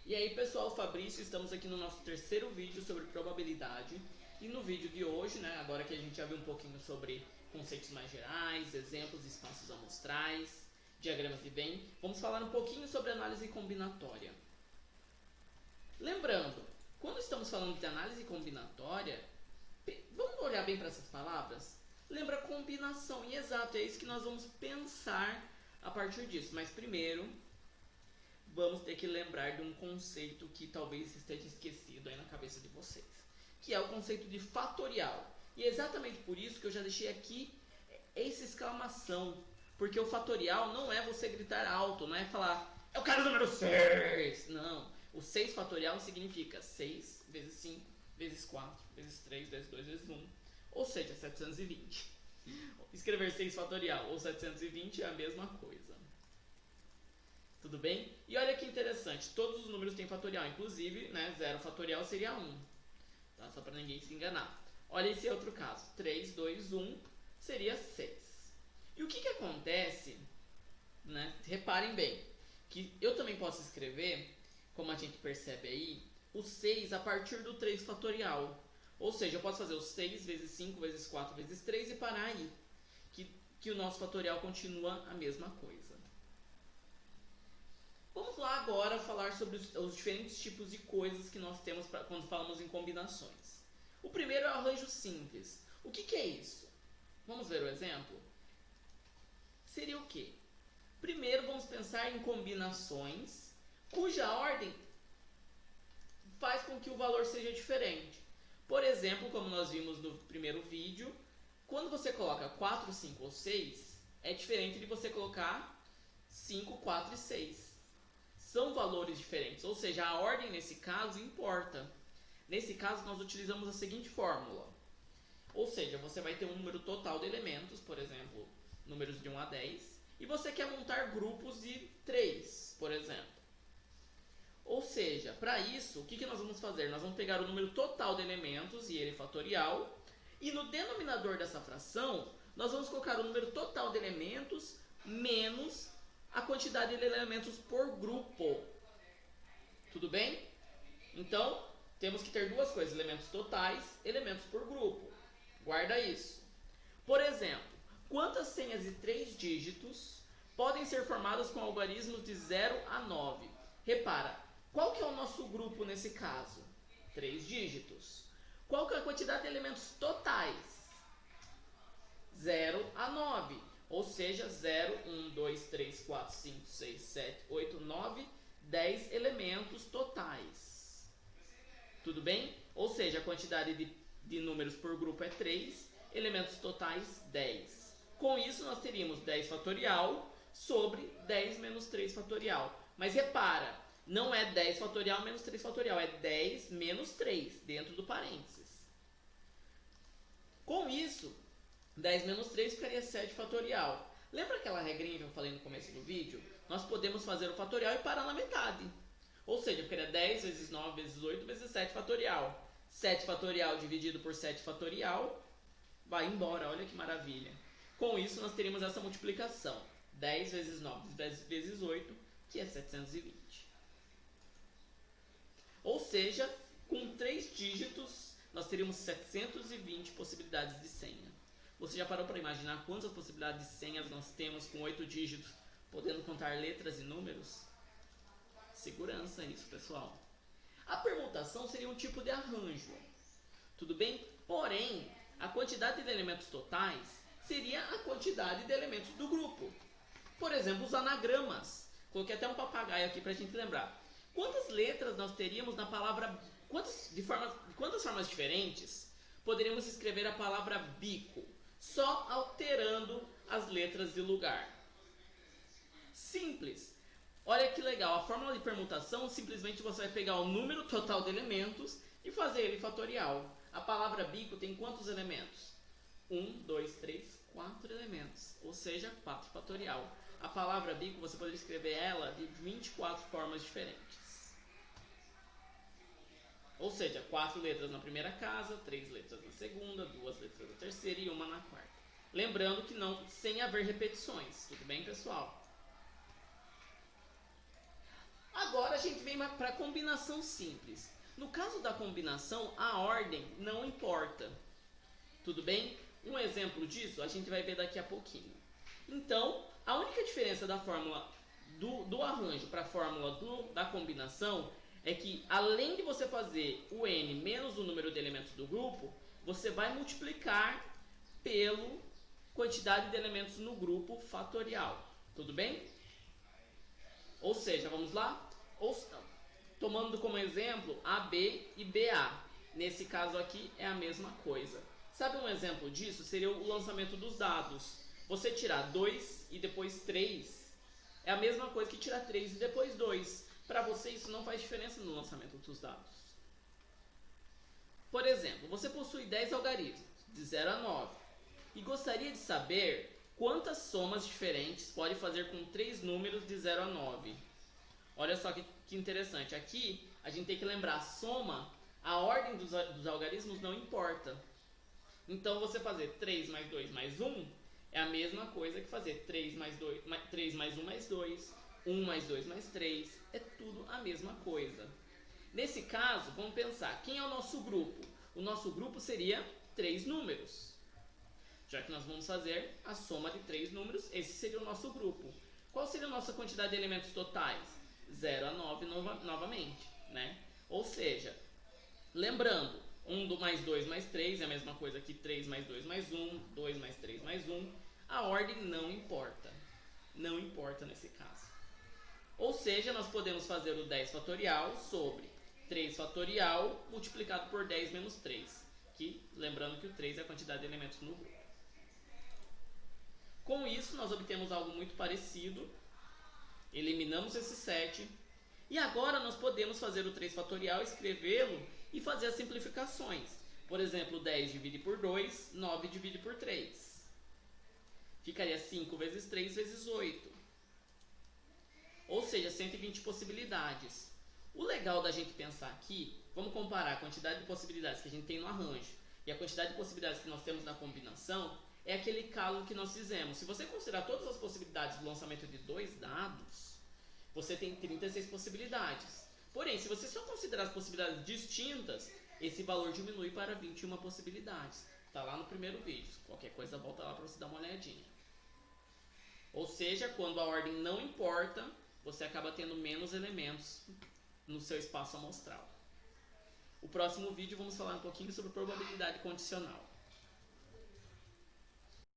E aí pessoal, Fabrício, estamos aqui no nosso terceiro vídeo sobre probabilidade. E no vídeo de hoje, agora que a gente já viu um pouquinho sobre conceitos mais gerais, exemplos de espaços amostrais, diagramas de Venn, vamos falar um pouquinho sobre análise combinatória. Lembrando, quando estamos falando de análise combinatória, vamos olhar bem para essas palavras? Lembra combinação, e exato, é isso que nós vamos pensar a partir disso. Mas primeiro, vamos ter que lembrar de um conceito que talvez esteja esquecido aí na cabeça de vocês, que é o conceito de fatorial. E é exatamente por isso que eu já deixei aqui essa exclamação, porque o fatorial não é você gritar alto, não é falar, eu quero o número 6! Não, o 6 fatorial significa 6 vezes 5, vezes 4, vezes 3, vezes 2, vezes 1, ou seja, 720. Escrever 6 fatorial ou 720 é a mesma coisa. Tudo bem? E olha que interessante, todos os números têm fatorial, inclusive 0 fatorial seria 1. Tá? Só para ninguém se enganar. Olha esse outro caso, 3, 2, 1 seria 6. E o que acontece, reparem bem, que eu também posso escrever, como a gente percebe aí, o 6 a partir do 3 fatorial. Ou seja, eu posso fazer o 6 vezes 5 vezes 4 vezes 3 e parar aí. Que o nosso fatorial continua a mesma coisa. Vamos lá agora falar sobre os diferentes tipos de coisas que nós temos quando falamos em combinações. O primeiro é o arranjo simples. O que é isso? Vamos ver o exemplo? Seria o quê? Primeiro vamos pensar em combinações cuja ordem faz com que o valor seja diferente. Por exemplo, como nós vimos no primeiro vídeo, quando você coloca 4, 5 ou 6, é diferente de você colocar 5, 4 e 6. São valores diferentes, ou seja, a ordem nesse caso importa. Nesse caso, nós utilizamos a seguinte fórmula. Ou seja, você vai ter um número total de elementos, por exemplo, números de 1 a 10, e você quer montar grupos de 3, por exemplo. Ou seja, para isso, o que nós vamos fazer? Nós vamos pegar o número total de elementos, e ele fatorial, e no denominador dessa fração, nós vamos colocar o número total de elementos menos a quantidade de elementos por grupo. Tudo bem? Então, temos que ter duas coisas, elementos totais, elementos por grupo. Guarda isso. Por exemplo, quantas senhas de 3 dígitos podem ser formadas com algarismos de 0 a 9? Repara, qual que é o nosso grupo nesse caso? 3 dígitos. Qual que é a quantidade de elementos totais? 0 a 9. Ou seja, 0, 1, 2, 3, 4, 5, 6, 7, 8, 9, 10 elementos totais. Tudo bem? Ou seja, a quantidade de números por grupo é 3, elementos totais 10. Com isso, nós teríamos 10 fatorial sobre 10 menos 3 fatorial. Mas repara, não é 10 fatorial menos 3 fatorial, é 10 menos 3 dentro do parênteses. Com isso, 10 menos 3 ficaria 7 fatorial. Lembra aquela regrinha que eu falei no começo do vídeo? Nós podemos fazer o fatorial e parar na metade. Ou seja, ficaria 10 vezes 9 vezes 8 vezes 7 fatorial. 7 fatorial dividido por 7 fatorial vai embora, olha que maravilha. Com isso, nós teríamos essa multiplicação. 10 vezes 9 vezes 8, que é 720. Ou seja, com 3 dígitos, nós teríamos 720 possibilidades de senha. Você já parou para imaginar quantas possibilidades de senhas nós temos com 8 dígitos, podendo contar letras e números? Segurança isso, pessoal. A permutação seria um tipo de arranjo. Tudo bem? Porém, a quantidade de elementos totais seria a quantidade de elementos do grupo. Por exemplo, os anagramas. Coloquei até um papagaio aqui para a gente lembrar. Quantas letras nós teríamos na palavra... De quantas formas diferentes poderíamos escrever a palavra bico? Só alterando as letras de lugar. Simples. Olha que legal, a fórmula de permutação, simplesmente você vai pegar o número total de elementos e fazer ele fatorial. A palavra bico tem quantos elementos? 1, 2, 3, 4 elementos, ou seja, 4 fatorial. A palavra bico você poderia escrever ela de 24 formas diferentes. Ou seja, 4 letras na primeira casa, 3 letras na segunda, 2 letras na terceira e 1 na quarta. Lembrando que não, sem haver repetições. Tudo bem, pessoal? Agora a gente vem para combinação simples. No caso da combinação, a ordem não importa. Tudo bem? Um exemplo disso a gente vai ver daqui a pouquinho. Então, a única diferença da fórmula do arranjo para a fórmula da combinação é que, além de você fazer o n menos o número de elementos do grupo, você vai multiplicar pela quantidade de elementos no grupo fatorial. Tudo bem? Ou seja, vamos lá? Tomando como exemplo AB e BA. Nesse caso aqui é a mesma coisa. Sabe um exemplo disso? Seria o lançamento dos dados. Você tirar 2 e depois 3 é a mesma coisa que tirar 3 e depois 2. Para você isso não faz diferença no lançamento dos dados. Por exemplo, você possui 10 algarismos, de 0 a 9, e gostaria de saber quantas somas diferentes pode fazer com 3 números de 0 a 9. Olha só que interessante. Aqui a gente tem que lembrar, a soma, a ordem dos algarismos não importa. Então você fazer 3 mais 2 mais 1 é a mesma coisa que fazer 3 mais 1 mais 2, 1 mais 2 mais 3, é tudo a mesma coisa. Nesse caso, vamos pensar, quem é o nosso grupo? O nosso grupo seria 3 números. Já que nós vamos fazer a soma de 3 números, esse seria o nosso grupo. Qual seria a nossa quantidade de elementos totais? 0 a 9 novamente, né? Ou seja, lembrando, 1 mais 2 mais 3 é a mesma coisa que 3 mais 2 mais 1, 2 mais 3 mais 1. A ordem não importa. Não importa nesse caso. Ou seja, nós podemos fazer o 10 fatorial sobre 3 fatorial multiplicado por 10 menos 3. Que, lembrando que o 3 é a quantidade de elementos no grupo. Com isso, nós obtemos algo muito parecido. Eliminamos esse 7. E agora nós podemos fazer o 3 fatorial, escrevê-lo e fazer as simplificações. Por exemplo, 10 divide por 2, 9 divide por 3. Ficaria 5 vezes 3 vezes 8. Ou seja, 120 possibilidades. O legal da gente pensar aqui, vamos comparar a quantidade de possibilidades que a gente tem no arranjo e a quantidade de possibilidades que nós temos na combinação, é aquele cálculo que nós fizemos. Se você considerar todas as possibilidades do lançamento de 2 dados, você tem 36 possibilidades. Porém, se você só considerar as possibilidades distintas, esse valor diminui para 21 possibilidades. Está lá no primeiro vídeo. Qualquer coisa, volta lá para você dar uma olhadinha. Ou seja, quando a ordem não importa, você acaba tendo menos elementos no seu espaço amostral. O próximo vídeo vamos falar um pouquinho sobre probabilidade condicional.